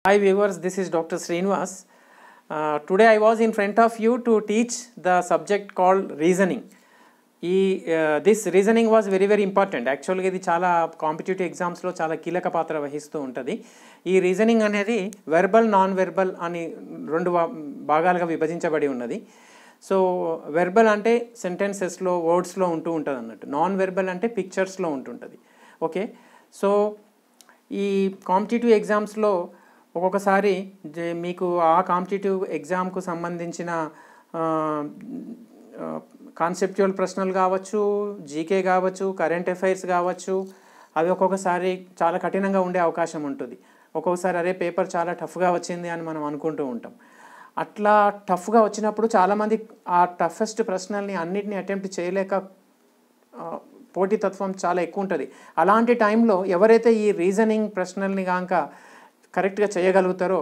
Hi viewers, this is Dr. Srinivas. Today I was in front of you to teach the subject called reasoning. This reasoning was very important. Actually ఇది చాలా competitive ఎగ్జామ్స్లో చాలా కీలక పాత్ర వహిస్తూ ఉంటుంది. ఈ రీజనింగ్ అనేది వెర్బల్ నాన్ వెర్బల్ అని రెండు భాగాలుగా విభజించబడి ఉన్నది. సో వెర్బల్ అంటే సెంటెన్సెస్లో వర్డ్స్లో ఉంటూ ఉంటుంది అన్నట్టు, నాన్ వెర్బల్ అంటే పిక్చర్స్లో ఉంటుంటుంది. ఓకే, సో ఈ కాంపిటేటివ్ ఎగ్జామ్స్లో ఒక్కొక్కసారి మీకు ఆ కాంపిటేటివ్ ఎగ్జామ్కు సంబంధించిన కాన్సెప్చువల్ ప్రశ్నలు కావచ్చు, జీకే కావచ్చు, కరెంట్ అఫైర్స్ కావచ్చు, అవి ఒక్కొక్కసారి చాలా కఠినంగా ఉండే అవకాశం ఉంటుంది. ఒక్కొక్కసారి అరే పేపర్ చాలా టఫ్గా వచ్చింది అని మనం అనుకుంటూ ఉంటాం. అట్లా టఫ్గా వచ్చినప్పుడు చాలామంది ఆ టఫెస్ట్ ప్రశ్నల్ని అన్నిటిని అటెంప్ట్ చేయలేక పోటీతత్వం చాలా ఎక్కువ ఉంటుంది. అలాంటి టైంలో ఎవరైతే ఈ రీజనింగ్ ప్రశ్నల్ని కాక కరెక్ట్గా చేయగలుగుతారో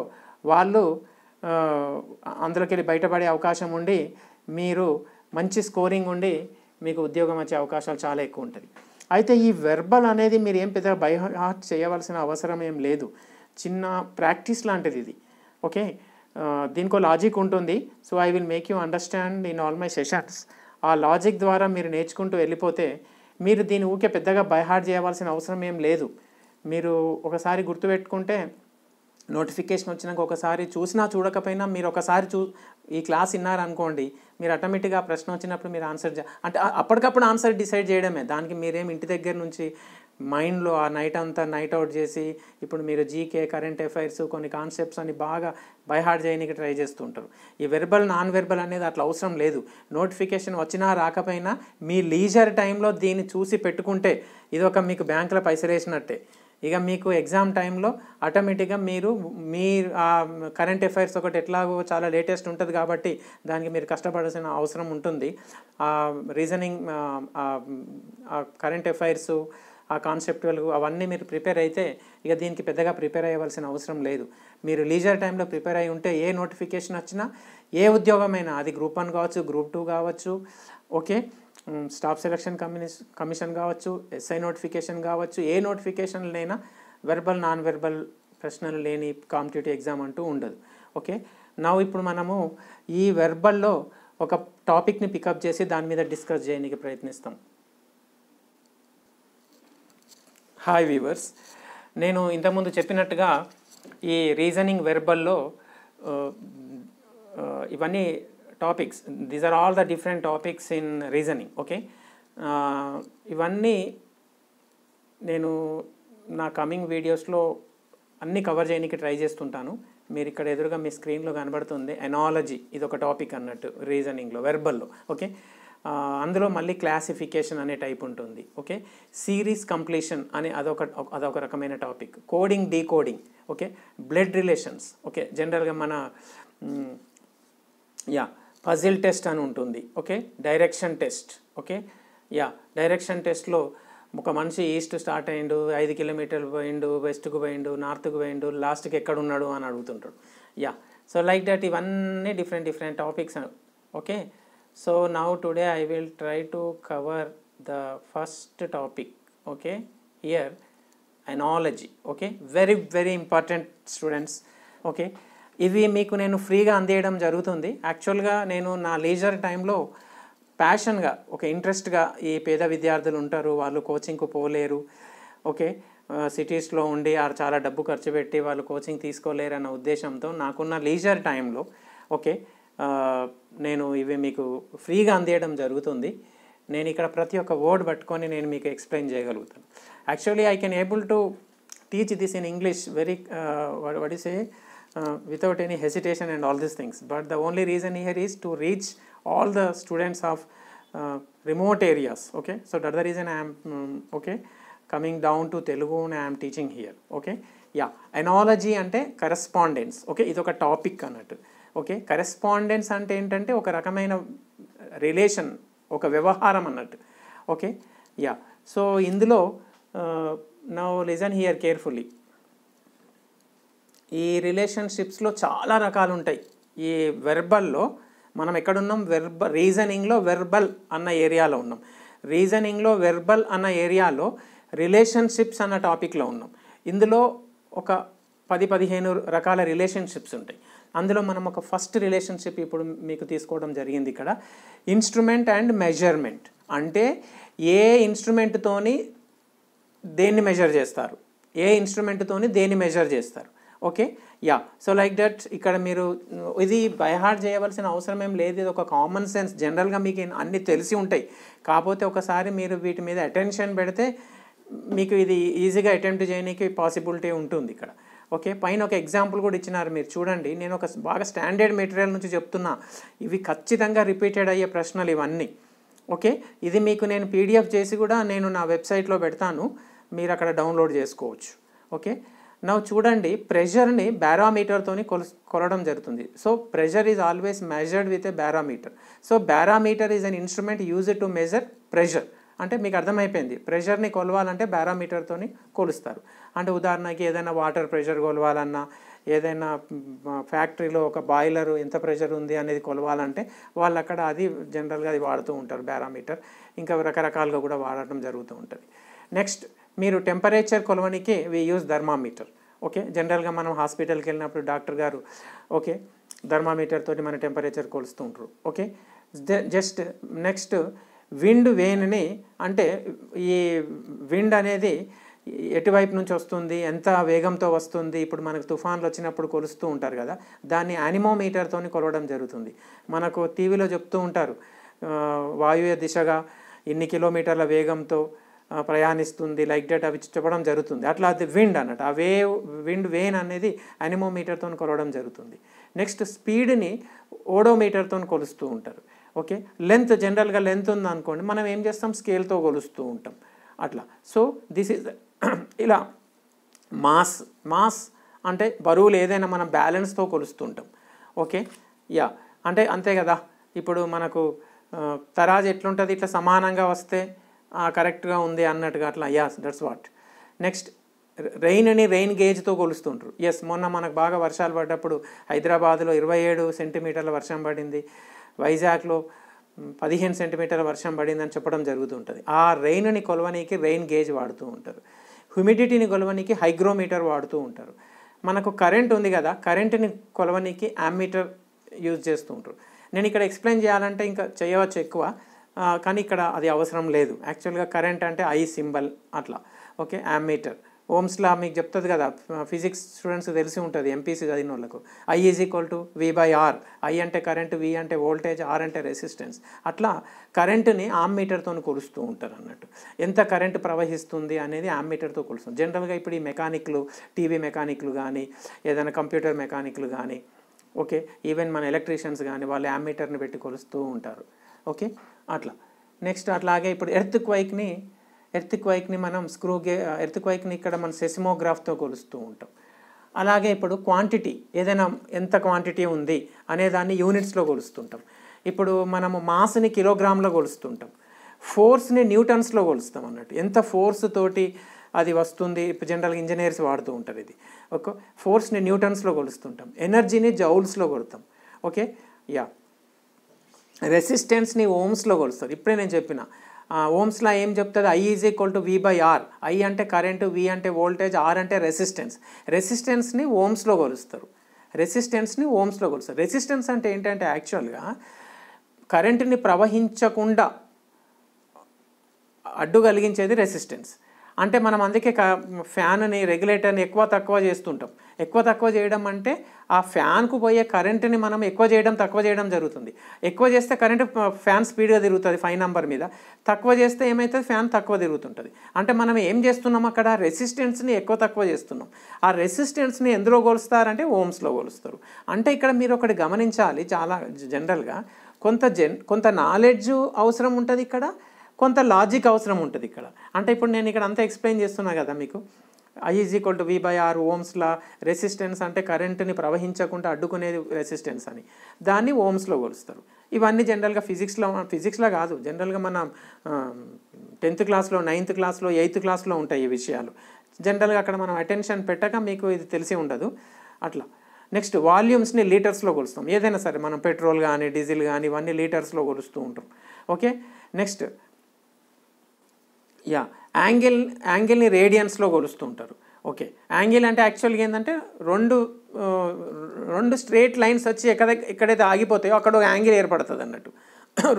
వాళ్ళు అందులోకి వెళ్ళి బయటపడే అవకాశం ఉండి మీరు మంచి స్కోరింగ్ ఉండి మీకు ఉద్యోగం వచ్చే అవకాశాలు చాలా ఎక్కువ ఉంటుంది. అయితే ఈ వెర్బల్ అనేది మీరు ఏం పెద్దగా బై హార్ట్ చేయవలసిన అవసరం ఏం లేదు, చిన్న ప్రాక్టీస్ లాంటిది ఇది. ఓకే, దీనికో లాజిక్ ఉంటుంది. So I will make you understand in all my sessions. ఆ లాజిక్ ద్వారా మీరు నేర్చుకుంటూ వెళ్ళిపోతే మీరు దీన్ని ఊకే పెద్దగా బై హార్ట్ చేయవలసిన అవసరం ఏం లేదు. మీరు ఒకసారి గుర్తుపెట్టుకుంటే నోటిఫికేషన్ వచ్చినాక ఒకసారి చూసినా చూడకపోయినా మీరు ఒకసారి ఈ క్లాస్ విన్నారనుకోండి, మీరు ఆటోమేటిక్గా ప్రశ్న వచ్చినప్పుడు మీరు ఆన్సర్ అంటే అప్పటికప్పుడు ఆన్సర్ డిసైడ్ చేయడమే. దానికి మీరేం ఇంటి దగ్గర నుంచి మైండ్లో ఆ నైట్ అంతా నైట్ అవుట్ చేసి ఇప్పుడు మీరు జీకే, కరెంట్ అఫైర్స్, కొన్ని కాన్సెప్ట్స్ అని బాగా బై హార్ట్ చేయడానికి ట్రై చేస్తుంటారు. ఈ వెర్బల్ నాన్ వెర్బల్ అనేది అట్లా అవసరం లేదు. నోటిఫికేషన్ వచ్చినా రాకపోయినా మీ లీజర్ టైంలో దీన్ని చూసి పెట్టుకుంటే ఇది మీకు బ్యాంకులో పైసలు వేసినట్టే. ఇక మీకు ఎగ్జామ్ టైంలో ఆటోమేటిక్గా మీరు కరెంట్ అఫైర్స్ ఒకటి ఎట్లాగో చాలా లేటెస్ట్ ఉంటుంది కాబట్టి దానికి మీరు కష్టపడాల్సిన అవసరం ఉంటుంది. రీజనింగ్, కరెంట్ అఫైర్స్, ఆ కాన్సెప్టువల్ అవన్నీ మీరు ప్రిపేర్ అయితే ఇక దీనికి పెద్దగా ప్రిపేర్ అయ్యవలసిన అవసరం లేదు. మీరు లీజర్ టైంలో ప్రిపేర్ అయి ఉంటే ఏ నోటిఫికేషన్ వచ్చినా, ఏ ఉద్యోగమైనా, అది గ్రూప్ 1 కావచ్చు, గ్రూప్ 2 కావచ్చు, ఓకే, స్టాఫ్ సెలక్షన్ కమిషన్ కావచ్చు, ఎస్ఐ నోటిఫికేషన్ కావచ్చు, ఏ నోటిఫికేషన్లైనా వెర్బల్ నాన్ వెర్బల్ ప్రశ్నలు లేని కాంపిటేటివ్ ఎగ్జామ్ అంటూ ఉండదు. ఓకే, ఇప్పుడు మనము ఈ వెర్బల్లో ఒక టాపిక్ని పికప్ చేసి దాని మీద డిస్కస్ చేయడానికి ప్రయత్నిస్తాం. హాయ్ వ్యూవర్స్, నేను ఇంతకుముందు చెప్పినట్టుగా ఈ రీజనింగ్ వెర్బల్లో ఇవన్నీ topics, these are all the different topics in reasoning. Okay, ఇవన్నీ నేను నా కమింగ్ వీడియోస్లో అన్నీ కవర్ చేయడానికి ట్రై చేస్తుంటాను. మీరు ఇక్కడ ఎదురుగా మీ స్క్రీన్లో కనబడుతుంది ఎనాలజీ, ఇది ఒక టాపిక్ అన్నట్టు రీజనింగ్లో, వెర్బల్లో. ఓకే, అందులో మళ్ళీ క్లాసిఫికేషన్ అనే టైప్ ఉంటుంది. ఓకే, సిరీస్ కంప్లీషన్ అనే అదొక రకమైన topic, coding, decoding, okay, blood relations, okay, జనరల్గా మన పజిల్ టెస్ట్ అని ఉంటుంది. Okay, direction test. Okay, direction టెస్ట్లో ఒక మనిషి ఈస్ట్ స్టార్ట్ అయ్యిండు, 5 కిలోమీటర్లు పోయిండు, వెస్ట్కు పోయిండు, నార్త్కు పోయిండు, లాస్ట్కి ఎక్కడున్నాడు అని అడుగుతుంటాడు. సో లైక్ దట్ ఇవన్నీ different topics. Okay, so now today I will try to cover the first topic. Okay, here analogy. Okay, very important students. Okay, ఇవి మీకు నేను ఫ్రీగా అందించడం జరుగుతుంది. యాక్చువల్గా నేను నా లీజర్ టైంలో ప్యాషన్గా, ఒక ఇంట్రెస్ట్గా, ఈ పేద విద్యార్థులు ఉంటారు, వాళ్ళు కోచింగ్కు పోలేరు, ఓకే, సిటీస్లో ఉండి చాలా డబ్బు ఖర్చు పెట్టి వాళ్ళు కోచింగ్ తీసుకోలేరు అన్న ఉద్దేశంతో నాకున్న లీజర్ టైంలో, ఓకే, నేను ఇవి మీకు ఫ్రీగా అందించడం జరుగుతుంది. నేను ఇక్కడ ప్రతి ఒక్క వర్డ్ పట్టుకొని నేను మీకు ఎక్స్ప్లెయిన్ చేయగలుగుతాను. Actually I can able to teach this in English very what do you say, without any hesitation and all these things, but the only reason here is to reach all the students of remote areas. Okay, so that's the reason I am coming down to Telugu and I am teaching here. Okay, analogy అంటే correspondence. Okay, ఇది ఒక topic అన్నట్టు. Okay, correspondence అంటే ఏంటంటే ఒక రకమైన relation, ఒక వ్యవహారం అన్నట్టు. ఓకే, సో ఇందులో నౌ లిజన్ హియర్ కేర్ఫుల్లీ. ఈ రిలేషన్షిప్స్లో చాలా రకాలు ఉంటాయి. ఈ వెర్బల్లో మనం ఎక్కడున్నాం, రీజనింగ్లో వెర్బల్ అన్న ఏరియాలో ఉన్నాం. రీజనింగ్లో వెర్బల్ అన్న ఏరియాలో రిలేషన్షిప్స్ అన్న టాపిక్లో ఉన్నాం. ఇందులో ఒక 10-15 రకాల రిలేషన్షిప్స్ ఉంటాయి. అందులో మనం ఒక ఫస్ట్ రిలేషన్షిప్ ఇప్పుడు మీకు తీసుకోవడం జరిగింది ఇక్కడ, ఇన్స్ట్రుమెంట్ అండ్ మెజర్మెంట్. అంటే ఏ ఇన్స్ట్రుమెంట్తోని దేన్ని మెజర్ చేస్తారు, ఏ ఇన్స్ట్రుమెంట్తోని దేన్ని మెజర్ చేస్తారు. Okay, yeah. So like that ఇక్కడ మీరు ఇది బైహార్ట్ చేయవలసిన అవసరం ఏం లేదు, ఇది ఒక కామన్ సెన్స్. జనరల్గా మీకు అన్నీ తెలిసి ఉంటాయి, కాకపోతే ఒకసారి మీరు వీటి మీద అటెన్షన్ పెడితే మీకు ఇది ఈజీగా అటెంప్ట్ చేయడానికి పాసిబిలిటీ ఉంటుంది ఇక్కడ. ఓకే, పైన ఒక ఎగ్జాంపుల్ కూడా ఇచ్చినారు మీరు చూడండి. నేను ఒక బాగా స్టాండర్డ్ మెటీరియల్ నుంచి చెప్తున్నా, ఇవి ఖచ్చితంగా రిపీటెడ్ అయ్యే ప్రశ్నలు ఇవన్నీ. ఓకే, ఇది మీకు నేను పీడిఎఫ్ చేసి కూడా నేను నా వెబ్సైట్లో పెడతాను, మీరు అక్కడ డౌన్లోడ్ చేసుకోవచ్చు. ఓకే, నవ్వు చూడండి, ప్రెషర్ని బారోమీటర్తోని కొలవడం జరుగుతుంది. So pressure is always measured with a barometer. So barometer is an instrument used to measure pressure. అంటే మీకు అర్థమైపోయింది, ప్రెషర్ని కొలవాలంటే బారోమీటర్తోని కొలుస్తారు. అంటే ఉదాహరణకి ఏదైనా వాటర్ ప్రెషర్ కొలవాలన్నా, ఏదైనా ఫ్యాక్టరీలో ఒక బాయిలర్ ఎంత ప్రెషర్ ఉంది అనేది కొలవాలంటే వాళ్ళు అక్కడ అది జనరల్గా అది వాడుతూ ఉంటారు బారోమీటర్. ఇంకా రకరకాలుగా కూడా వాడటం జరుగుతూ ఉంటుంది. నెక్స్ట్ మీరు టెంపరేచర్ కొలవడానికి వి యూజ్ థర్మామీటర్. ఓకే, జనరల్గా మనం హాస్పిటల్కి వెళ్ళినప్పుడు డాక్టర్ గారు ఓకే థర్మామీటర్ తోటి మన టెంపరేచర్ కొలుస్తూ ఉంటారు. ఓకే, జస్ట్ నెక్స్ట్ విండ్ వేన్ని, అంటే ఈ విండ్ అనేది ఎటువైపు నుంచి వస్తుంది, ఎంత వేగంతో వస్తుంది, ఇప్పుడు మనకు తుఫాన్లు వచ్చినప్పుడు కొలుస్తూ ఉంటారు కదా, దాన్ని యానిమోమీటర్తో కొలవడం జరుగుతుంది. మనకు టీవీలో చెప్తూ ఉంటారు వాయువ్య దిశగా ఇన్ని కిలోమీటర్ల వేగంతో ప్రయాణిస్తుంది, లైక్ డట్ అవి చెప్పడం జరుగుతుంది. అట్లా అది విండ్ అన్నట్టు, ఆ విండ్ వేన్ అనేది యానిమోమీటర్తో కొలవడం జరుగుతుంది. నెక్స్ట్ స్పీడ్ని ఓడోమీటర్తో కొలుస్తూ ఉంటారు. ఓకే, లెంత్ జనరల్గా లెంత్ ఉంది అనుకోండి, మనం ఏం చేస్తాం స్కేల్తో కొలుస్తూ ఉంటాం అట్లా. సో దిస్ ఈజ్ ఇలా మాస్ అంటే బరువులు ఏదైనా మనం బ్యాలెన్స్తో కొలుస్తుంటాం. ఓకే, యా, అంటే అంతే కదా. ఇప్పుడు మనకు తరాజు ఎట్లుంటుంది, ఇట్లా సమానంగా వస్తే కరెక్ట్గా ఉంది అన్నట్టుగా అట్లా. Yes, that's what. నెక్స్ట్ రెయిన్ని రెయిన్ గేజ్తో కొలుస్తుంటారు. ఎస్, మొన్న మనకు బాగా వర్షాలు పడ్డప్పుడు హైదరాబాద్లో 27 సెంటీమీటర్ల వర్షం పడింది, వైజాగ్లో 15 సెంటీమీటర్ల వర్షం పడిందని చెప్పడం జరుగుతుంటుంది. ఆ రెయిన్ని కొలవనీకి రెయిన్ గేజ్ వాడుతూ ఉంటారు. హ్యూమిడిటీని కొలవనీకి హైగ్రోమీటర్ వాడుతూ ఉంటారు. మనకు కరెంట్ ఉంది కదా, కరెంట్ని కొలవనీకి యామ్మీటర్ యూజ్ చేస్తూ ఉంటారు. నేను ఇక్కడ ఎక్స్ప్లెయిన్ చేయాలంటే ఇంకా చేయవచ్చు ఎక్కువ, కానీ ఇక్కడ అది అవసరం లేదు. యాక్చువల్గా కరెంట్ అంటే ఐ సింబల్ అట్లా. ఓకే, యామ్మీటర్ ఓమ్స్లా మీకు చెప్తుంది కదా, ఫిజిక్స్ స్టూడెంట్స్ తెలిసి ఉంటుంది, ఎంపీసీ చదివిన వాళ్ళకు. I = V/R. I అంటే కరెంట్, V అంటే వోల్టేజ్, R అంటే రెసిస్టెన్స్. అట్లా కరెంటుని ఆమ్మీటర్తో కొలుస్తూ ఉంటారు అన్నట్టు. ఎంత కరెంట్ ప్రవహిస్తుంది అనేది ఆమ్మీటర్తో కొలుస్తుంది. జనరల్గా ఇప్పుడు ఈ మెకానిక్లు, టీవీ మెకానిక్లు కానీ, ఏదైనా కంప్యూటర్ మెకానిక్లు కానీ, ఓకే, ఈవెన్ మన ఎలక్ట్రీషియన్స్ కానీ వాళ్ళు యామ్మీటర్ని పెట్టి కొలుస్తూ ఉంటారు. ఓకే, అట్లా. నెక్స్ట్ అట్లాగే ఇప్పుడు ఎర్త్ క్వైక్ని మనం ఎర్త్ క్వైక్ని ఇక్కడ మనం సెస్మోగ్రాఫ్తో కొలుస్తూ ఉంటాం. అలాగే ఇప్పుడు క్వాంటిటీ, ఏదైనా ఎంత క్వాంటిటీ ఉంది అనే దాన్ని యూనిట్స్లో కొలుస్తుంటాం. ఇప్పుడు మనము మాస్ని కిలోగ్రామ్లో కొలుస్తుంటాం, ఫోర్స్ని న్యూటన్స్లో కొలుస్తాం అన్నట్టు. ఎంత ఫోర్స్ తోటి అది వస్తుంది, ఇప్పుడు జనరల్గా ఇంజనీర్స్ వాడుతూ ఉంటారు ఇది. ఓకే, ఫోర్స్ని న్యూటన్స్లో కొలుస్తుంటాం, ఎనర్జీని జౌల్స్లో కొలుస్తాం. Okay, yeah. రెసిస్టెన్స్ని ఓమ్స్లో కొలుస్తారు. ఇప్పుడే నేను చెప్పిన ఓమ్స్లో ఏం చెప్తుంది, I = V/R. I అంటే కరెంటు, V అంటే వోల్టేజ్, R అంటే రెసిస్టెన్స్ని ఓమ్స్లో కొలుస్తారు. రెసిస్టెన్స్ అంటే ఏంటంటే యాక్చువల్గా కరెంటుని ప్రవహించకుండా అడ్డు కలిగించేది రెసిస్టెన్స్. అంటే మనం అందుకే ఫ్యాన్ని, రెగ్యులేటర్ని ఎక్కువ తక్కువ చేస్తుంటాం. ఎక్కువ తక్కువ చేయడం అంటే ఆ ఫ్యాన్కు పోయే కరెంటుని మనం ఎక్కువ చేయడం తక్కువ చేయడం జరుగుతుంది. ఎక్కువ చేస్తే కరెంటు ఫ్యాన్ స్పీడ్గా తిరుగుతుంది 5 నెంబర్ మీద, తక్కువ చేస్తే ఏమవుతుంది ఫ్యాన్ తక్కువ తిరుగుతుంటుంది. అంటే మనం ఏం చేస్తున్నాం అక్కడ, రెసిస్టెన్స్ని ఎక్కువ తక్కువ చేస్తున్నాం. ఆ రెసిస్టెన్స్ని ఎందులో కొలుస్తారంటే ఓమ్స్లో కొలుస్తారు. అంటే ఇక్కడ మీరు ఒకటి గమనించాలి, చాలా జనరల్గా కొంత నాలెడ్జ్ అవసరం ఉంటుంది ఇక్కడ, కొంత లాజిక్ అవసరం ఉంటుంది ఇక్కడ. అంటే ఇప్పుడు నేను ఇక్కడ అంతా ఎక్స్ప్లెయిన్ చేస్తున్నా కదా మీకు, I = V/R, ఓమ్స్లా రెసిస్టెన్స్ అంటే కరెంటుని ప్రవహించకుండా అడ్డుకునేది రెసిస్టెన్స్ అని, దాన్ని ఓమ్స్లో కొలుస్తారు. ఇవన్నీ జనరల్గా ఫిజిక్స్లో కాదు, జనరల్గా మన 10th క్లాస్లో, 9th క్లాస్లో, 8th క్లాస్లో ఉంటాయి ఈ విషయాలు. జనరల్గా అక్కడ మనం అటెన్షన్ పెట్టక మీకు ఇది తెలిసి ఉండదు అట్లా. నెక్స్ట్ వాల్యూమ్స్ని లీటర్స్లో కొలుస్తాం. ఏదైనా సరే మనం పెట్రోల్ కానీ డీజిల్ కానీ ఇవన్నీ లీటర్స్లో కొలుస్తూ ఉంటాం. ఓకే, నెక్స్ట్ యా యాంగిల్ని రేడియన్స్లో కొలుస్తూ ఉంటారు. ఓకే, యాంగిల్ అంటే యాక్చువల్గా ఏంటంటే రెండు స్ట్రేట్ లైన్స్ వచ్చి ఎక్కడైతే ఆగిపోతాయో అక్కడ ఒక యాంగిల్ ఏర్పడుతుంది అన్నట్టు.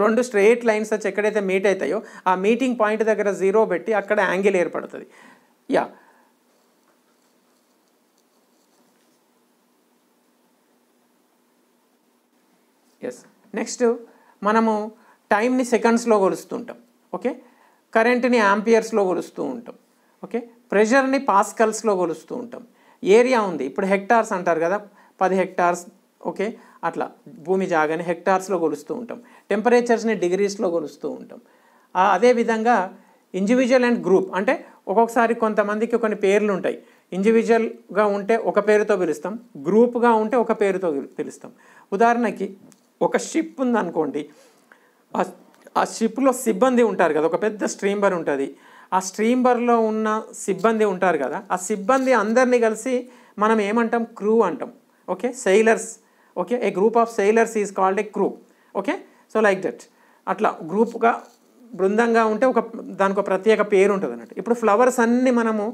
రెండు స్ట్రేట్ లైన్స్ వచ్చి ఎక్కడైతే మీట్ అవుతాయో ఆ మీటింగ్ పాయింట్ దగ్గర 0 పెట్టి అక్కడ యాంగిల్ ఏర్పడుతుంది. Yeah, yes. నెక్స్ట్ మనము టైంని సెకండ్స్లో కొలుస్తుంటాం. ఓకే, కరెంట్ని యాంపియర్స్లో కొలుస్తూ ఉంటాం. ఓకే, ప్రెషర్ని పాస్కల్స్లో కొలుస్తూ ఉంటాం. ఏరియా ఉంది, ఇప్పుడు హెక్టార్స్ అంటారు కదా, 10 హెక్టార్స్. ఓకే, అట్లా భూమి జాగాని హెక్టార్స్లో కొలుస్తూ ఉంటాం. టెంపరేచర్స్ని డిగ్రీస్లో కొలుస్తూ ఉంటాం. అదేవిధంగా ఇండివిజువల్ అండ్ గ్రూప్ అంటే ఒక్కొక్కసారి కొంతమందికి కొన్ని పేర్లు ఉంటాయి. ఇండివిజువల్గా ఉంటే ఒక పేరుతో పిలుస్తాం, గ్రూప్గా ఉంటే ఒక పేరుతో పిలుస్తాం. ఉదాహరణకి ఒక షిప్ ఉందనుకోండి, ఆ షిప్లో సిబ్బంది ఉంటారు కదా, ఒక పెద్ద స్ట్రీమర్ ఉంటుంది. ఆ స్ట్రీమర్లో ఉన్న సిబ్బంది ఉంటారు కదా, ఆ సిబ్బంది అందరినీ కలిసి మనం ఏమంటాం? క్రూ అంటాం. Okay, sailors. Okay, A group of sailors is called a crew. Okay, so like that. అట్లా గ్రూప్గా బృందంగా ఉంటే దానికి ఒక ప్రత్యేక పేరు ఉంటుంది అన్నట్టు. ఇప్పుడు ఫ్లవర్స్ అన్నీ మనము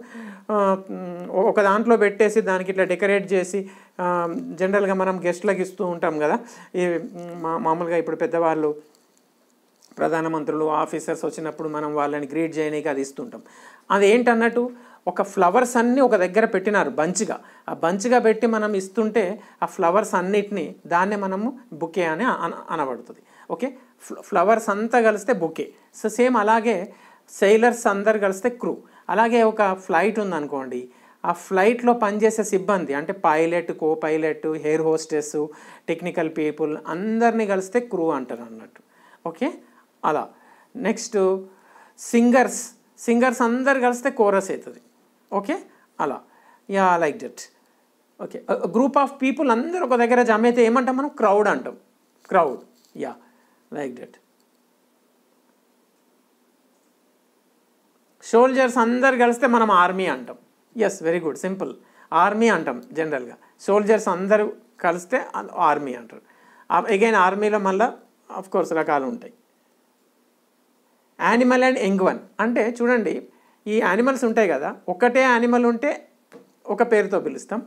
ఒక దాంట్లో పెట్టేసి దానికి ఇట్లా డెకరేట్ చేసి జనరల్గా మనం గెస్ట్లకు ఇస్తూ ఉంటాం కదా. ఈ మామూలుగా ఇప్పుడు పెద్దవాళ్ళు, ప్రధానమంత్రులు, ఆఫీసర్స్ వచ్చినప్పుడు మనం వాళ్ళని గ్రీట్ చేయడానికి అది ఇస్తుంటాం. అది ఏంటన్నట్టు, ఒక ఫ్లవర్స్ అన్నీ ఒక దగ్గర పెట్టినారు బంచ్గా. ఆ బంచ్గా పెట్టి మనం ఇస్తుంటే ఆ ఫ్లవర్స్ అన్నిటినీ దాన్నే మనము బుకే అని అనబడుతుంది. ఓకే, ఫ్లవర్స్ అంతా కలిస్తే బుకే. సో సేమ్ అలాగే సెయిలర్స్ అందరు కలిస్తే క్రూ. అలాగే ఒక ఫ్లైట్ ఉందనుకోండి, ఆ ఫ్లైట్లో పనిచేసే సిబ్బంది అంటే pilot, co pilot, air hostess, technical people అందరినీ కలిస్తే క్రూ అంటారు అన్నట్టు. ఓకే, అలా. నెక్స్ట్ సింగర్స్ అందరు కలిస్తే కోరస్ అవుతుంది. ఓకే, అలా. Yeah, like that. Okay, group of people అందరూ ఒక దగ్గర జమ అయితే ఏమంటాం మనం? క్రౌడ్ అంటాం. Crowd. Yeah, like that. Soldiers అందరు కలిస్తే మనం ఆర్మీ అంటాం. Yes, very good, simple. Army అంటాం జనరల్గా. సోల్జర్స్ అందరూ కలిస్తే ఆర్మీ అంటారు. అగైన్ ఆర్మీలో మళ్ళీ ఆఫ్కోర్స్ రకాలు ఉంటాయి. యానిమల్ అండ్ యంగ్ వన్ అంటే చూడండి, ఈ యానిమల్స్ ఉంటాయి కదా, ఒకటే యానిమల్ ఉంటే ఒక పేరుతో పిలుస్తాం.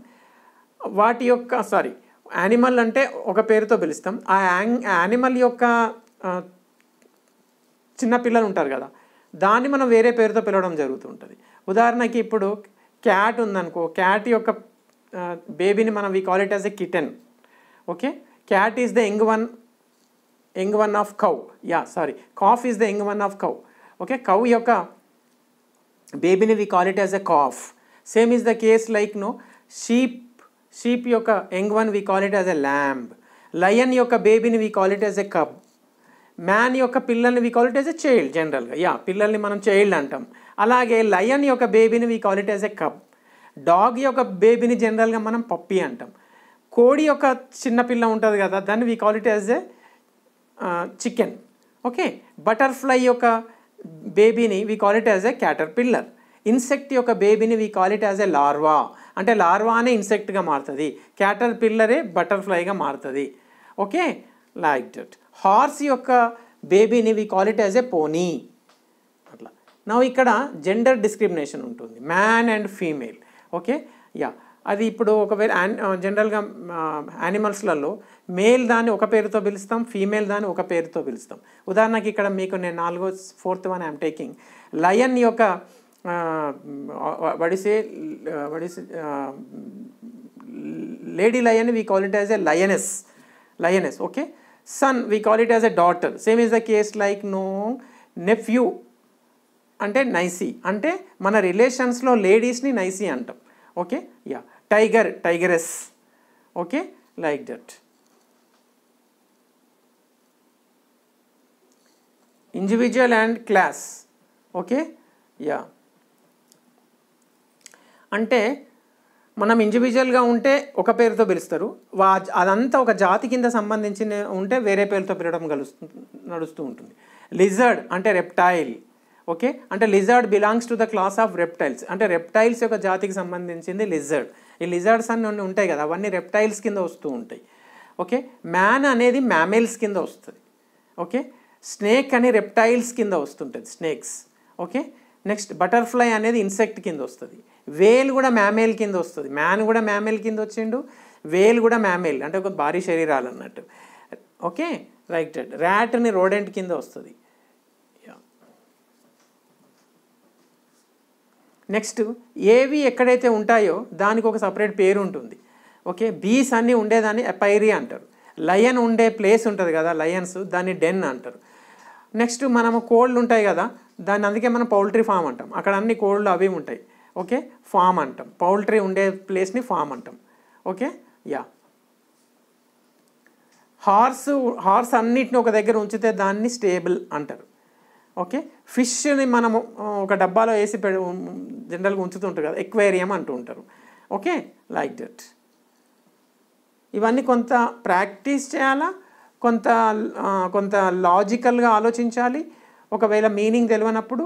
వాటి యొక్క యానిమల్ అంటే ఒక పేరుతో పిలుస్తాం. ఆ యానిమల్ యొక్క చిన్నపిల్లలు ఉంటారు కదా, దాన్ని మనం వేరే పేరుతో పిలవడం జరుగుతూ ఉంటుంది. ఉదాహరణకి ఇప్పుడు క్యాట్ ఉందనుకో, క్యాట్ యొక్క బేబీని మనం we call it as a kitten. Okay, cat is the young one of cow. Calf is the young one of cow. Okay, cow యొక్క బేబీని we call it as a calf. Same is the case like sheep యొక్క young one we call it as a lamb. Lion యొక్క బేబీని we call it as a cub. Man యొక్క పిల్లల్ని we call it as a child. జనరల్గా పిల్లల్ని మనం child అంటాం. అలాగే లయన్ యొక్క బేబీని we call it as a cub. Dog యొక్క బేబీని జనరల్గా మనం పప్పీ అంటాం. కోడి యొక్క చిన్నపిల్ల ఉంటుంది కదా, దాన్ని we call it as a chicken. Okay, butterfly యొక్క బేబీని we call it as a caterpillar. Insect యొక్క బేబీని we call it as a larva. అంటే లార్వా అనే ఇన్సెక్ట్గా మారుతుంది, క్యాటర్ పిల్లరే బటర్ఫ్లైగా మారుతుంది. Okay, like that. హార్స్ యొక్క బేబీని we call it as a pony. అట్లా. నా ఇక్కడ జెండర్ డిస్క్రిమినేషన్ ఉంటుంది, man and female. Okay, yeah, అది ఇప్పుడు ఒకవేళ జనరల్గా యానిమల్స్లలో మేల్ దాన్ని ఒక పేరుతో పిలుస్తాం, ఫీమేల్ దాన్ని ఒక పేరుతో పిలుస్తాం. ఉదాహరణకి ఇక్కడ మీకు నేను 4th one I am taking. Lion యొక్క lady lion we call it as a lioness. Okay, son we call it as a daughter. Same is the case like nephew అంటే నైసీ. అంటే మన రిలేషన్స్లో లేడీస్ని నైసీ అంటాం. Okay, yeah. Tigress. Okay, like that. Individual and class. Okay, yeah. అంటే మనం ఇండివిజువల్గా ఉంటే ఒక పేరుతో పిలుస్తారు, అదంతా ఒక జాతి కింద సంబంధించిన ఉంటే వేరే పేరుతో పిలవడం నడుస్తూ ఉంటుంది. లిజర్డ్ అంటే రెప్టైల్. ఓకే, అంటే lizard belongs to the class of reptiles. అంటే రెప్టైల్స్ యొక్క జాతికి సంబంధించింది లిజర్డ్. ఈ లిజర్డ్స్ అన్నీ ఉంటాయి కదా, అవన్నీ రెప్టైల్స్ కింద వస్తూ ఉంటాయి. ఓకే, మ్యాన్ అనేది మ్యామెల్స్ కింద వస్తుంది. ఓకే, స్నేక్ అని రెప్టైల్స్ కింద వస్తుంటుంది, స్నేక్స్. ఓకే, నెక్స్ట్ బటర్ఫ్లై అనేది ఇన్సెక్ట్ కింద వస్తుంది. వేల్ కూడా మ్యామేల్ కింద వస్తుంది. మ్యాన్ కూడా మ్యామేల్ కింద వచ్చిండు, వేల్ కూడా మ్యామేల్ అంటే ఒక భారీ శరీరాలు అన్నట్టు. Okay right. ర్యాట్ని రోడెంట్ కింద వస్తుంది. నెక్స్ట్ ఏవి ఎక్కడైతే ఉంటాయో దానికి ఒక సపరేట్ పేరు ఉంటుంది. ఓకే బీస్ అన్నీ ఉండేదాన్ని అపైరీ అంటారు. లయన్ ఉండే ప్లేస్ ఉంటుంది కదా లయన్స్, దాన్ని డెన్ అంటారు. నెక్స్ట్ మనము కోళ్ళు ఉంటాయి కదా దాన్ని అందుకే మనం పౌల్ట్రీ ఫామ్ అంటాం. అక్కడ అన్ని కోళ్ళు అవి ఉంటాయి. ఓకే ఫామ్ అంటాం. పౌల్ట్రీ ఉండే ప్లేస్ని ఫామ్ అంటాం. Okay yeah. హార్స్ అన్నిటిని ఒక దగ్గర ఉంచితే దాన్ని స్టేబుల్ అంటారు. ఓకే ఫిష్ని మనము ఒక డబ్బాలో వేసి జనరల్గా ఉంచుతుంటారు కదా ఎక్వేరియం అంటూ ఉంటారు. Okay like that. ఇవన్నీ కొంత ప్రాక్టీస్ చేయాలా, కొంత లాజికల్గా ఆలోచించాలి. ఒకవేళ మీనింగ్ తెలియనప్పుడు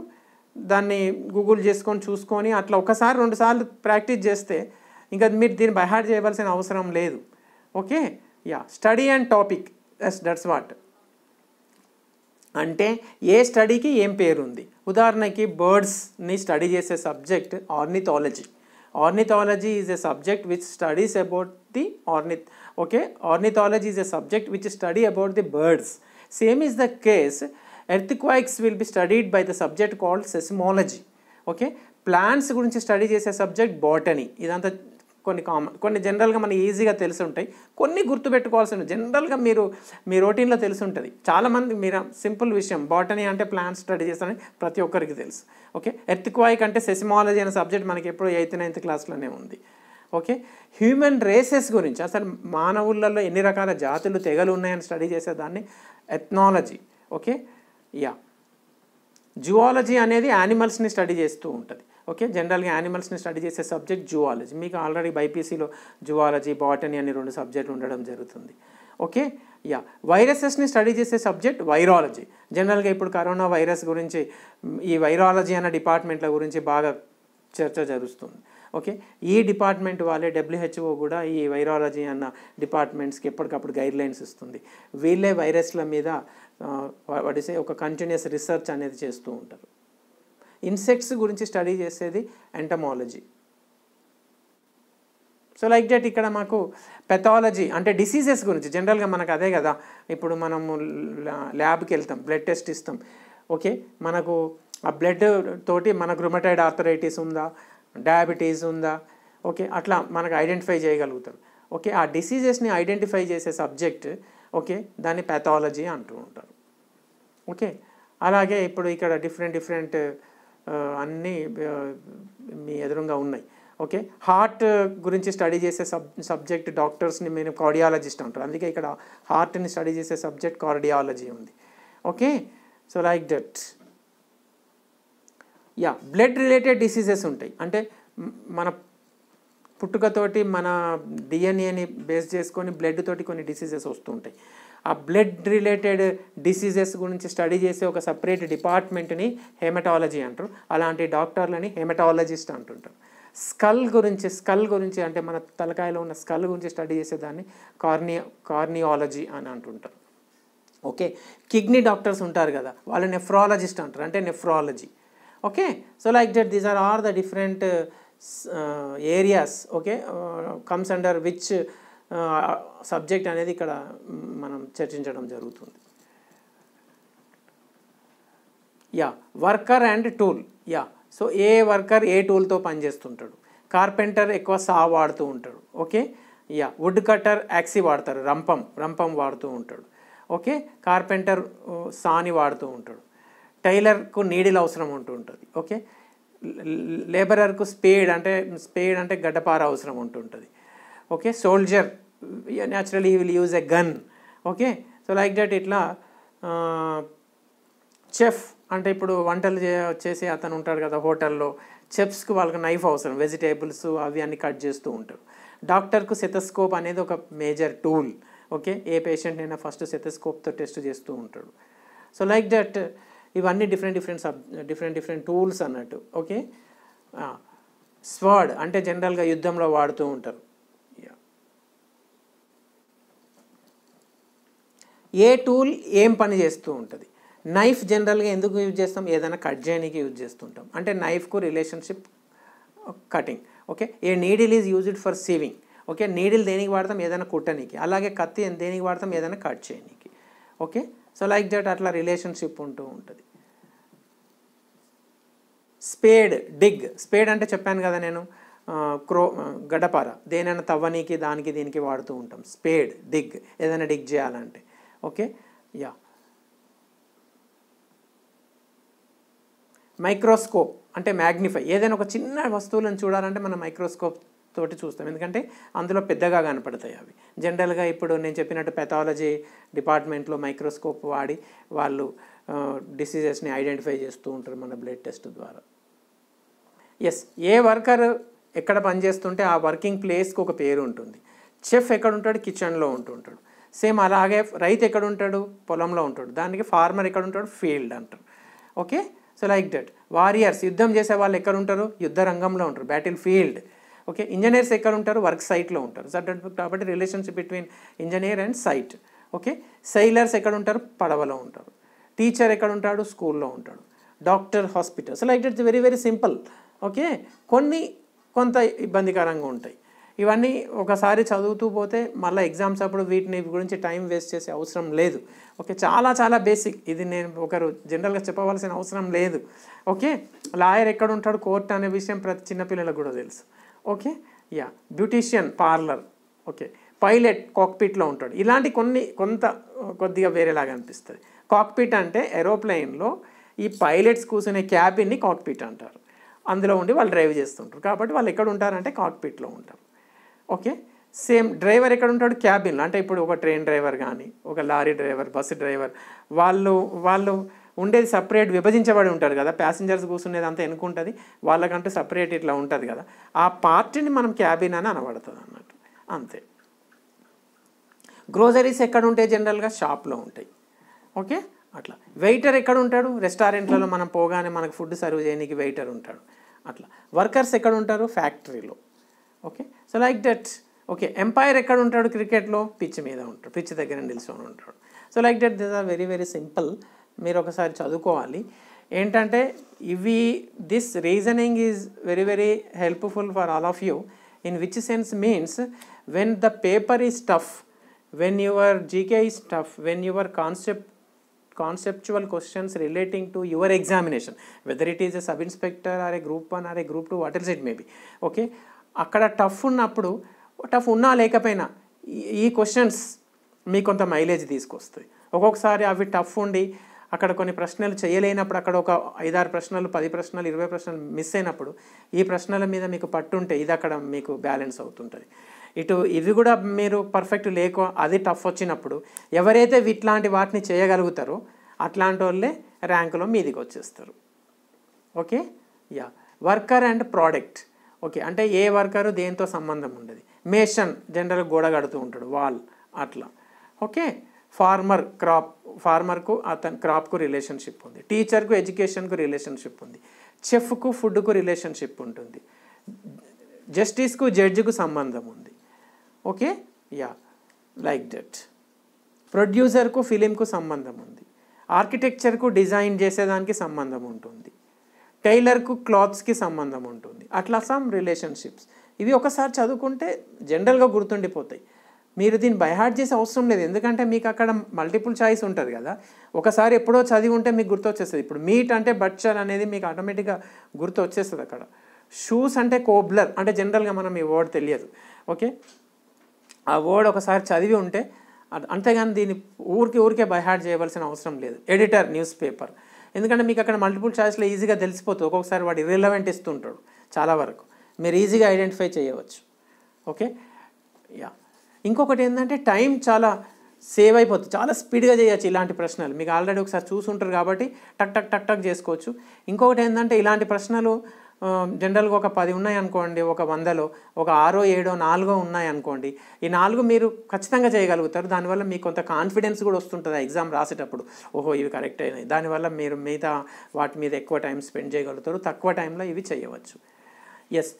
దాన్ని గూగుల్ చేసుకొని చూసుకొని అట్లా ఒకసారి 2 సార్లు ప్రాక్టీస్ చేస్తే ఇంకా మీరు దీన్ని బైహార్ట్ చేయవలసిన అవసరం లేదు. Okay yeah. Study and topic that's what. అంటే ఏ స్టడీకి ఏం పేరు ఉంది. ఉదాహరణకి బర్డ్స్ని స్టడీ చేసే subject ornithology. Ornithology is a subject which studies about the ornithology is a subject which study about the birds. Same is the case. Earthquakes will be studied by the subject called seismology. Okay, plants గురించి study చేసే subject botany. ఇదంతా కొన్ని జనరల్గా మనకి ఈజీగా తెలిసి ఉంటాయి, కొన్ని గుర్తుపెట్టుకోవాల్సి ఉంటుంది. జనరల్గా మీ రొటీన్లో తెలిసి ఉంటుంది. చాలామంది మీరు సింపుల్ విషయం బాటనీ అంటే ప్లాంట్స్ స్టడీ చేస్తారని ప్రతి ఒక్కరికి తెలుసు. ఓకే ఎర్త్క్వేక్ అంటే సెస్మాలజీ అనే సబ్జెక్ట్ మనకి ఎప్పుడో 8th 9th క్లాస్లోనే ఉంది. ఓకే హ్యూమన్ రేసెస్ గురించి అసలు మానవులలో ఎన్ని రకాల జాతులు తెగలు ఉన్నాయని స్టడీ చేసేదాన్ని ఎథ్నాలజీ. Okay yeah. జువాలజీ అనేది యానిమల్స్ని స్టడీ చేస్తూ ఉంటుంది. ఓకే జనరల్గా యానిమల్స్ని స్టడీ చేసే సబ్జెక్ట్ జువాలజీ. మీకు ఆల్రెడీ బైపీసీలో జువాలజీ బాటనీ అని 2 సబ్జెక్టులు ఉండడం జరుగుతుంది. Okay yeah. వైరసెస్ని స్టడీ చేసే సబ్జెక్ట్ వైరాలజీ. జనరల్గా ఇప్పుడు కరోనా వైరస్ గురించి ఈ వైరాలజీ అన్న డిపార్ట్మెంట్ల గురించి బాగా చర్చ జరుగుతుంది. ఓకే ఈ డిపార్ట్మెంట్ వాళ్ళే WHO కూడా ఈ వైరాలజీ అన్న డిపార్ట్మెంట్స్కి ఎప్పటికప్పుడు గైడ్లైన్స్ ఇస్తుంది. వీళ్ళే వైరస్ల మీద వాడిసే ఒక కంటిన్యూస్ రీసెర్చ్ అనేది చేస్తూ ఉంటారు. ఇన్సెక్ట్స్ గురించి స్టడీ చేసేది ఎంటమాలజీ. సో లైక్ దట్ ఇక్కడ మాకు పెథాలజీ అంటే డిసీజెస్ గురించి జనరల్గా మనకు అదే కదా. ఇప్పుడు మనము ల్యాబ్కి వెళ్తాం, బ్లడ్ టెస్ట్ ఇస్తాం. ఓకే మనకు ఆ బ్లడ్ తోటి మనకు రుమటైడ్ ఆర్థరైటిస్ ఉందా, డయాబెటీస్ ఉందా, ఓకే అట్లా మనకు ఐడెంటిఫై చేయగలుగుతాం. ఓకే ఆ డిసీజెస్ని ఐడెంటిఫై చేసే సబ్జెక్ట్ ఓకే దాన్ని పెథాలజీ అంటూ ఉంటారు. ఓకే అలాగే ఇప్పుడు ఇక్కడ డిఫరెంట్ అన్నీ మీ ఎదురుగా ఉన్నాయి. ఓకే హార్ట్ గురించి స్టడీ చేసే సబ్జెక్ట్ డాక్టర్స్ని మీరు కార్డియాలజిస్ట్ అంటారు. అందుకే ఇక్కడ హార్ట్ని స్టడీ చేసే సబ్జెక్ట్ కార్డియాలజీ ఉంది. Okay so like that yeah. Blood related diseases ఉంటాయి. అంటే మన పుట్టుకతోటి మన డిఎన్ఏని బేస్ చేసుకొని బ్లడ్ తోటి కొన్ని డిసీజెస్ వస్తూ ఉంటాయి. ఆ బ్లడ్ రిలేటెడ్ డిసీజెస్ గురించి స్టడీ చేసే ఒక సపరేట్ డిపార్ట్మెంట్ని హెమటాలజీ అంటారు. అలాంటి డాక్టర్లని హెమటాలజిస్ట్ అంటుంటారు. స్కల్ గురించి అంటే మన తలకాయలో ఉన్న స్కల్ గురించి స్టడీ చేసేదాన్ని కార్నియాలజీ అని అంటుంటారు. ఓకే కిడ్నీ డాక్టర్స్ ఉంటారు కదా వాళ్ళు నెఫ్రాలజిస్ట్ అంటారు, అంటే nephrology. Okay so like that these are all the different areas. Okay comes under which subject అనేది ఇక్కడ మనం చర్చించడం జరుగుతుంది. Yeah. Worker and tool. Yeah. So ఏ వర్కర్ ఏ టూల్తో పనిచేస్తుంటాడు. కార్పెంటర్ ఎక్కువ సా వాడుతూ ఉంటాడు. Okay yeah. Wood cutter axe వాడతారు, రంపం వాడుతూ ఉంటాడు. ఓకే కార్పెంటర్ సాని వాడుతూ ఉంటాడు. టైలర్కు నీడిల్ అవసరం ఉంటుంది. ఓకే లేబరర్కు స్పేడ్ అంటే గడ్డపార అవసరం ఉంటుంటుంది. Okay soldier naturally will use a gun. Okay so like that ఇట్లా చెఫ్ అంటే ఇప్పుడు వంటలు చేసే అతను ఉంటాడు కదా హోటల్లో, చెఫ్స్కి వాళ్ళకి నైఫ్ అవసరం, వెజిటేబుల్స్ అవి అన్నీ కట్ చేస్తూ ఉంటారు. డాక్టర్కు సెతస్కోప్ అనేది ఒక మేజర్ టూల్. ఓకే ఏ పేషెంట్ అయినా ఫస్ట్ సెతస్కోప్తో టెస్ట్ చేస్తూ ఉంటాడు. సో లైక్ దట్ ఇవన్నీ డిఫరెంట్ టూల్స్ అన్నట్టు. ఓకే స్వర్డ్ అంటే జనరల్గా యుద్ధంలో వాడుతూ ఉంటారు. ఏ టూల్ ఏం పని చేస్తూ ఉంటుంది. నైఫ్ జనరల్గా ఎందుకు యూజ్ చేస్తాం? ఏదైనా కట్ చేయడానికి యూజ్ చేస్తుంటాం. అంటే నైఫ్కు relationship cutting. Okay, a needle is used for sewing. Okay, needle దేనికి వాడతాం? ఏదైనా కుట్టనికి. అలాగే కత్తి దేనికి వాడతాం? ఏదైనా కట్ చేయడానికి. ఓకే, సో లైక్ దట్ అట్లా రిలేషన్షిప్ ఉంటూ ఉంటుంది. స్పేడ్, డిగ్. స్పేడ్ అంటే చెప్పాను కదా నేను, గడ్డపార, దేనైనా తవ్వనీకి దానికి దీనికి వాడుతూ ఉంటాం. స్పేడ్, డిగ్, ఏదైనా డిగ్ చేయాలంటే. Okay, yeah. మైక్రోస్కోప్ అంటే మ్యాగ్నిఫై. ఏదైనా ఒక చిన్న వస్తువులను చూడాలంటే మనం మైక్రోస్కోప్ తోటి చూస్తాం, ఎందుకంటే అందులో పెద్దగా కనపడతాయి అవి. జనరల్గా ఇప్పుడు నేను చెప్పినట్టు పెథాలజీ డిపార్ట్మెంట్లో మైక్రోస్కోప్ వాడి వాళ్ళు డిసీజెస్ని ఐడెంటిఫై చేస్తూ ఉంటారు మన బ్లడ్ టెస్ట్ ద్వారా. ఎస్, ఏ వర్కర్ ఎక్కడ పనిచేస్తుంటే ఆ వర్కింగ్ ప్లేస్కి ఒక పేరు ఉంటుంది. చెఫ్ ఎక్కడ ఉంటాడు? కిచెన్లో ఉంటుంటాడు. సేమ్ అలాగే రైతు ఎక్కడ ఉంటాడు? పొలంలో ఉంటాడు. దానికి ఫార్మర్ ఎక్కడ ఉంటాడు? ఫీల్డ్ అంటారు. Okay, so like that. Warriors, యుద్ధం చేసే వాళ్ళు ఎక్కడ ఉంటారు? యుద్ధ రంగంలో ఉంటారు, బ్యాటిల్ ఫీల్డ్. ఓకే, ఇంజనీర్స్ ఎక్కడ ఉంటారు? వర్క్ సైట్లో ఉంటారు. కాబట్టి relationship between engineer and site. Okay, sailors ఎక్కడ ఉంటారు? పడవలో ఉంటారు. టీచర్ ఎక్కడ ఉంటాడు? స్కూల్లో ఉంటాడు. Doctor hospital. So like that, very very simple. Okay, కొంత ఇబ్బందికరంగా ఉంటాయి ఇవన్నీ. ఒకసారి చదువుతూ పోతే మళ్ళీ ఎగ్జామ్స్ అప్పుడు వీటిని గురించి టైం వేస్ట్ చేసే అవసరం లేదు. ఓకే, చాలా చాలా బేసిక్. ఇది నేను ఒకరు జనరల్గా చెప్పవలసిన అవసరం లేదు. ఓకే, లాయర్ ఎక్కడ ఉంటాడు? కోర్టు అనే విషయం ప్రతి చిన్నపిల్లలకు కూడా తెలుసు. Okay, yeah. Beautician, parlour. Okay, pilot కాక్పిట్లో ఉంటాడు. ఇలాంటి కొద్దిగా వేరేలాగా అనిపిస్తుంది. కాక్పిట్ అంటే ఏరోప్లేన్లో ఈ పైలట్స్ కూర్చునే క్యాబిన్ని కాక్పిట్ అంటారు. అందులో ఉండి వాళ్ళు డ్రైవ్ చేస్తుంటారు. కాబట్టి వాళ్ళు ఎక్కడ ఉంటారంటే కాక్పిట్లో ఉంటారు. ఓకే, సేమ్ డ్రైవర్ ఎక్కడ ఉంటాడు? క్యాబిన్లో. అంటే ఇప్పుడు ఒక ట్రైన్ డ్రైవర్ కానీ, ఒక లారీ డ్రైవర్, బస్సు డ్రైవర్, వాళ్ళు ఉండేది సపరేట్, విభజించబడి ఉంటారు కదా. ప్యాసింజర్స్ కూర్చునేది అంతా ఎన్నుకుంటుంది, వాళ్ళకంటూ సపరేట్ ఇట్లా ఉంటుంది కదా. ఆ పార్టీని మనం క్యాబిన్ అని అనబడుతుంది అన్నట్టు, అంతే. గ్రోసరీస్ ఎక్కడ ఉంటాయి? జనరల్గా షాప్లో ఉంటాయి. ఓకే, అట్లా. వెయిటర్ ఎక్కడ ఉంటాడు? రెస్టారెంట్లలో మనం పోగానే మనకు ఫుడ్ సర్వ్ చేయడానికి వెయిటర్ ఉంటాడు. అట్లా. వర్కర్స్ ఎక్కడ ఉంటారు? ఫ్యాక్టరీలో. Okay, so like that. Okay, umpire ఎక్కడ ఉంటాడు? క్రికెట్లో పిచ్ మీద ఉంటాడు, పిచ్ దగ్గర నిల్చొని ఉంటాడు. So like that, this are very very simple. మీరు ఒకసారి చదువుకోవాలి. ఏంటంటే this reasoning is very very helpful for all of you. In which sense means when the paper is tough, when your GK is tough, when your conceptual questions relating to your examination, whether it is a sub inspector or a group 1 or a group 2, what else it may be. Okay, అక్కడ tough ఉన్నప్పుడు, tough ఉన్నా లేకపోయినా ఈ questions మీకు కొంత mileage తీసుకొస్తాయి. ఒక్కొక్కసారి అవి tough ఉండి అక్కడ కొన్ని ప్రశ్నలు చేయలేనప్పుడు, అక్కడ ఒక 5-6 ప్రశ్నలు, 10 ప్రశ్నలు, 20 ప్రశ్నలు మిస్ అయినప్పుడు ఈ ప్రశ్నల మీద మీకు పట్టుంటే ఇది అక్కడ మీకు బ్యాలెన్స్ అవుతుంటుంది. ఇవి కూడా మీరు పర్ఫెక్ట్ అది టఫ్ వచ్చినప్పుడు ఎవరైతే ఇట్లాంటి వాటిని చేయగలుగుతారో అట్లాంటి వాళ్ళే ర్యాంకులో మీదికి వచ్చేస్తారు. Okay, yeah. Worker and product. Okay, అంటే ఏ వర్కరు దేంతో సంబంధం ఉండదు. మేషన్ జనరల్గా గోడ కడుతూ ఉంటాడు, వాల్ అట్లా. ఓకే, ఫార్మర్కు అతని క్రాప్కు రిలేషన్షిప్ ఉంది. టీచర్కు ఎడ్యుకేషన్కు రిలేషన్షిప్ ఉంది. చెఫ్కు ఫుడ్కు రిలేషన్షిప్ ఉంటుంది. జస్టిస్కు జడ్జికు సంబంధం ఉంది. Okay, yeah, like that. ప్రొడ్యూసర్కు ఫిలింకు సంబంధం ఉంది. ఆర్కిటెక్చర్కు డిజైన్ చేసేదానికి సంబంధం ఉంటుంది. టైలర్కు క్లాత్స్కి సంబంధం ఉంటుంది. అట్లా సమ్ రిలేషన్షిప్స్. ఇవి ఒకసారి చదువుకుంటే జనరల్గా గుర్తుండిపోతాయి. మీరు దీన్ని బైహార్ట్ చేసే అవసరం లేదు, ఎందుకంటే మీకు అక్కడ మల్టిపుల్ చాయిస్ ఉంటుంది కదా. ఒకసారి ఎప్పుడో చదివి ఉంటే మీకు గుర్తు వచ్చేస్తుంది. ఇప్పుడు మీట్ అంటే బట్చర్ అనేది మీకు ఆటోమేటిక్గా గుర్తు వచ్చేస్తుంది అక్కడ. షూస్ అంటే కోబ్లర్, అంటే జనరల్గా మనం ఈ వర్డ్ తెలియదు. ఓకే, ఆ వర్డ్ ఒకసారి చదివి ఉంటే అంతేగాని దీన్ని ఊరికే బైహార్ట్ చేయవలసిన అవసరం లేదు. ఎడిటర్, న్యూస్ పేపర్, ఎందుకంటే మీకు అక్కడ మల్టిపుల్ చాయిస్లో ఈజీగా తెలిసిపోతుంది. ఒక్కొక్కసారి వాడు ఇర్రెలవెంట్ ఇస్తుంటాడు, చాలా వరకు మీరు ఈజీగా ఐడెంటిఫై చేయవచ్చు. Okay, yeah. ఇంకొకటి ఏంటంటే టైం చాలా సేవ్ అయిపోతుంది, చాలా స్పీడ్గా చేయొచ్చు ఇలాంటి ప్రశ్నలు. మీకు ఆల్రెడీ ఒకసారి చూసుంటారు కాబట్టి టక్ టక్ టక్ టక్ చేసుకోవచ్చు. ఇంకొకటి ఏంటంటే ఇలాంటి ప్రశ్నలు జనరల్గా ఒక 10 ఉన్నాయనుకోండి, ఒక 100లో ఒక 6, 7, 4 ఉన్నాయనుకోండి, ఈ 4 మీరు ఖచ్చితంగా చేయగలుగుతారు. దానివల్ల మీకు కొంత కాన్ఫిడెన్స్ కూడా వస్తుంటుంది ఎగ్జామ్ రాసేటప్పుడు. ఓహో, ఇవి కరెక్ట్ అయినాయి. దానివల్ల మీరు మిగతా వాటి మీద ఎక్కువ టైం స్పెండ్ చేయగలుగుతారు, తక్కువ టైంలో ఇవి చేయవచ్చు. Yes,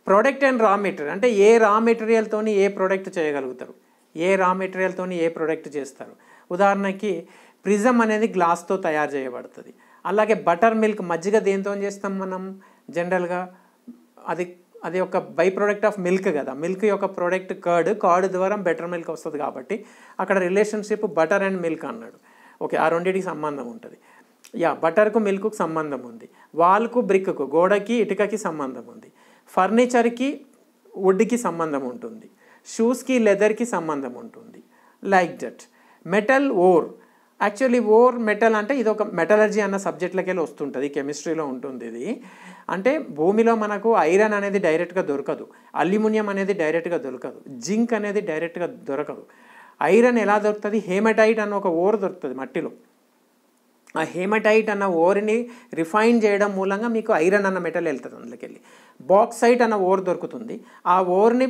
product and raw material అంటే ఏ రా మెటీరియల్తోని ఏ ప్రోడక్ట్ చేయగలుగుతారు, ఏ రా మెటీరియల్తోని ఏ ప్రోడక్ట్ చేస్తారు. ఉదాహరణకి ప్రిజం అనేది గ్లాస్తో తయారు చేయబడుతుంది. అలాగే బటర్ మిల్క్, మజ్జిగ దేంతో చేస్తాం మనం జనరల్గా, అది ఒక బై ప్రోడక్ట్ ఆఫ్ మిల్క్ కదా. మిల్క్ యొక్క ప్రోడక్ట్ కర్డ్ ద్వారా బెటర్ మిల్క్ వస్తుంది కాబట్టి అక్కడ రిలేషన్షిప్ బటర్ అండ్ మిల్క్ అన్నాడు. ఓకే, ఆ రెండింటికి సంబంధం ఉంటుంది. బటర్కు మిల్క్కు సంబంధం ఉంది. వాల్కు బ్రిక్కు, గోడకి ఇటుకకి సంబంధం ఉంది. ఫర్నిచర్కి వుడ్కి సంబంధం ఉంటుంది. షూస్కి లెదర్కి సంబంధం ఉంటుంది. Like that. Metal ore, actually ore metal అంటే ఇది ఒక మెటలర్జీ అన్న సబ్జెక్ట్లకి వెళ్ళి వస్తుంటుంది, కెమిస్ట్రీలో ఉంటుంది. ఇది అంటే భూమిలో మనకు ఐరన్ అనేది డైరెక్ట్గా దొరకదు, అల్యూమినియం అనేది డైరెక్ట్గా దొరకదు, జింక్ అనేది డైరెక్ట్గా దొరకదు. ఐరన్ ఎలా దొరుకుతుంది? హేమటైట్ అన్న ఒక ఓర్ దొరుకుతుంది మట్టిలో. ఆ హేమటైట్ అన్న ఓర్ని రిఫైన్ చేయడం మూలంగా మీకు ఐరన్ అన్న మెటల్ వెళ్తుంది అందులోకి వెళ్ళి. బాక్సైట్ అన్న ఓర్ దొరుకుతుంది. ఆ ఓర్ని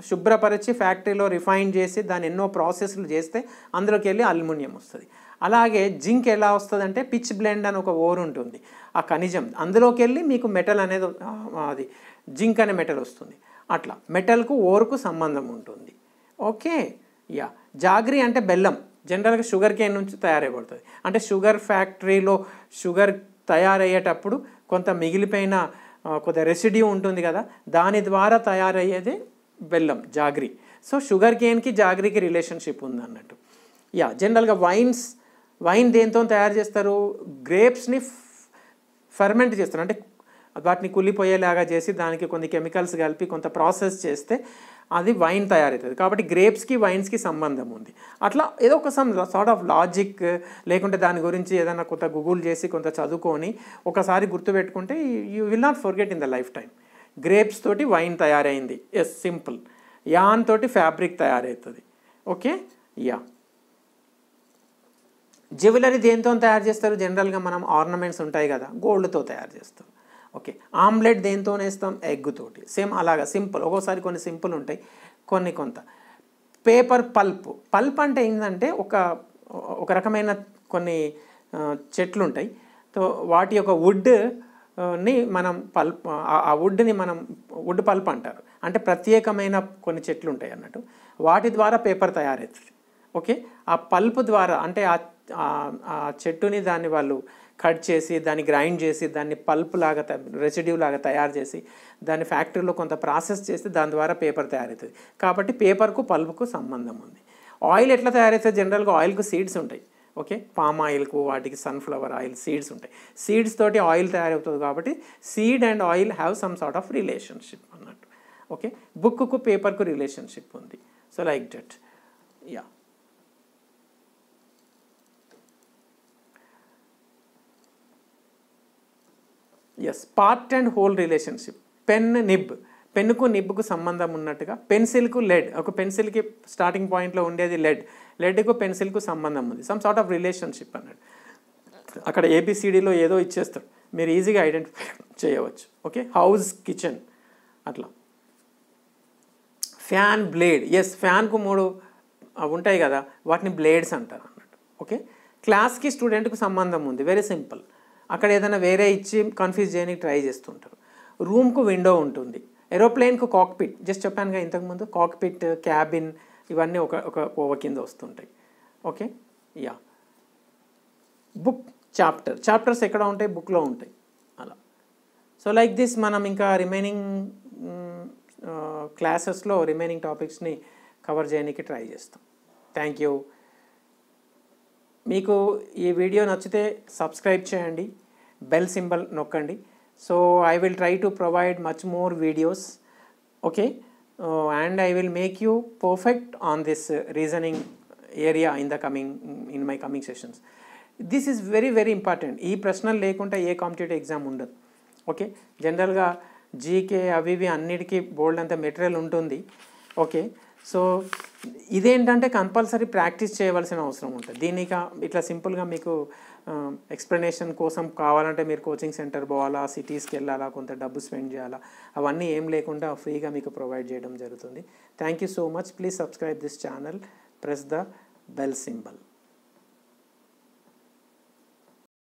శుభ్రపరిచి ఫ్యాక్టరీలో రిఫైన్ చేసి దాన్ని ఎన్నో ప్రాసెస్లు చేస్తే అందులోకి వెళ్ళి అల్యూమినియం వస్తుంది. అలాగే జింక్ ఎలా వస్తుంది అంటే పిచ్ బ్లెండ్ అని ఒక ఓర్ ఉంటుంది, ఆ ఖనిజం, అందులోకి వెళ్ళి మీకు మెటల్ అనేది, అది జింక్ అనే మెటల్ వస్తుంది. అట్లా మెటల్కు ఓర్కు సంబంధం ఉంటుంది. ఓకే, జాగ్రీ అంటే బెల్లం, జనరల్గా షుగర్ కేన్ నుంచి తయారైపడుతుంది. అంటే షుగర్ ఫ్యాక్టరీలో షుగర్ తయారయ్యేటప్పుడు కొంత మిగిలిపోయిన కొంత రెసిడ్యూ ఉంటుంది కదా, దాని ద్వారా తయారయ్యేది బెల్లం, జాగ్రీ. సో షుగర్ కేన్కి జాగ్రీకి రిలేషన్షిప్ ఉంది అన్నట్టు. జనరల్గా వైన్ దేంతో తయారు చేస్తారు? గ్రేప్స్ని ఫర్మెంట్ చేస్తారు, అంటే వాటిని కుళ్ళిపోయేలాగా చేసి దానికి కొన్ని కెమికల్స్ కలిపి కొంత ప్రాసెస్ చేస్తే అది వైన్ తయారవుతుంది. కాబట్టి గ్రేప్స్కి వైన్స్కి సంబంధం ఉంది. అట్లా ఏదో ఒక సార్ట్ ఆఫ్ లాజిక్, లేకుంటే దాని గురించి ఏదైనా కొంత గూగుల్ చేసి కొంత చదువుకొని ఒకసారి గుర్తుపెట్టుకుంటే you will not forget in the lifetime. Grapes తోటి వైన్ తయారైంది, ఎస్, సింపుల్. యాన్ తోటి ఫ్యాబ్రిక్ తయారవుతుంది. ఓకే, జ్యువెలరీ దేంతో తయారు చేస్తారు? జనరల్గా మనం ఆర్నమెంట్స్ ఉంటాయి కదా, గోల్డ్తో తయారు చేస్తాం. ఓకే, ఆమ్లెట్ దేంతో వేస్తాం? ఎగ్ తోటి. సేమ్ అలాగా సింపుల్. ఒక్కోసారి కొన్ని సింపుల్ ఉంటాయి, కొన్ని కొంత. పేపర్ పల్ప్ అంటే ఏంటంటే ఒక రకమైన కొన్ని చెట్లు ఉంటాయి. సో వాటి యొక్క వుడ్ని మనం ఆ వుడ్ని మనం వుడ్ పల్ప్ అంటారు. అంటే ప్రత్యేకమైన కొన్ని చెట్లు ఉంటాయి అన్నట్టు, వాటి ద్వారా పేపర్ తయారవుతుంది. ఓకే, ఆ పల్ప్ ద్వారా అంటే ఆ చెట్టుని దాన్ని వాళ్ళు కట్ చేసి దాన్ని గ్రైండ్ చేసి దాన్ని పల్ప్ లాగా రెసిడ్యూ లాగా తయారు చేసి దాన్ని ఫ్యాక్టరీలో కొంత ప్రాసెస్ చేసి దాని ద్వారా పేపర్ తయారవుతుంది. కాబట్టి పేపర్కు పల్ప్కు సంబంధం ఉంది. ఆయిల్ ఎట్లా తయారవుతుంది? జనరల్గా ఆయిల్కు సీడ్స్ ఉంటాయి. ఓకే, పామ్ ఆయిల్కు వాటికి సన్ఫ్లవర్ ఆయిల్ సీడ్స్ ఉంటాయి. సీడ్స్ తోటి ఆయిల్ తయారవుతుంది కాబట్టి seed and oil have some sort of relationship అన్నట్టు. ఓకే, బుక్కు పేపర్కు రిలేషన్షిప్ ఉంది. So like that. Yes, part and whole relationship. పెన్నుకు నిబ్కు సంబంధం ఉన్నట్టుగా పెన్సిల్కు లెడ్, ఒక పెన్సిల్కి స్టార్టింగ్ పాయింట్లో ఉండేది లెడ్కు పెన్సిల్కు సంబంధం ఉంది. సమ్ సార్ట్ ఆఫ్ రిలేషన్షిప్ అన్నట్టు. అక్కడ ABCDలో ఏదో ఇచ్చేస్తాడు, మీరు ఈజీగా ఐడెంటిఫై చేయవచ్చు. ఓకే, హౌస్, కిచెన్ అట్లా. Fan, blade. ఎస్, ఫ్యాన్కు 3 ఉంటాయి కదా, వాటిని బ్లేడ్స్ అంటారు అన్నట్టు. ఓకే, క్లాస్కి స్టూడెంట్కు సంబంధం ఉంది, వెరీ సింపుల్. అక్కడ ఏదైనా వేరే ఇచ్చి కన్ఫ్యూజ్ చేయడానికి ట్రై చేస్తుంటారు. రూమ్కు విండో ఉంటుంది. ఏరోప్లేన్కు కాక్పిట్, జస్ట్ చెప్పానుగా ఇంతకుముందు, కాక్పిట్, క్యాబిన్, ఇవన్నీ ఒక కోవ కింద వస్తుంటాయి. ఓకే, బుక్, చాప్టర్స్ ఎక్కడ ఉంటాయి? బుక్లో ఉంటాయి. అలా. సో లైక్ దిస్ మనం ఇంకా రిమైనింగ్ క్లాసెస్లో రిమైనింగ్ టాపిక్స్ని కవర్ చేయడానికి ట్రై చేస్తాం. Thank you. మీకు ఈ వీడియో నచ్చితే సబ్స్క్రైబ్ చేయండి, బెల్ సింబల్ నొక్కండి. So I will try to provide much more videos. Okay, and I will make you perfect on this reasoning area in my coming sessions. This is very very important. ఈ ప్రశ్నలు లేకుండా ఏ competitive exam ఉండదు. Okay, జనరల్గా GK అవి అన్నిటికీ బోల్డ్ అంత material ఉంటుంది. Okay, so ఇదేంటంటే కంపల్సరీ ప్రాక్టీస్ చేయవలసిన అవసరం ఉంటుంది. దీనికి ఇట్లా సింపుల్గా మీకు ఎక్స్ప్లెనేషన్ కోసం కావాలంటే మీరు కోచింగ్ సెంటర్ పోవాలా, సిటీస్కి వెళ్ళాలా, కొంత డబ్బు స్పెండ్ చేయాలా, అవన్నీ ఏం లేకుండా ఫ్రీగా మీకు ప్రొవైడ్ చేయడం జరుగుతుంది. Thank you so much. Please subscribe this channel, press the bell symbol.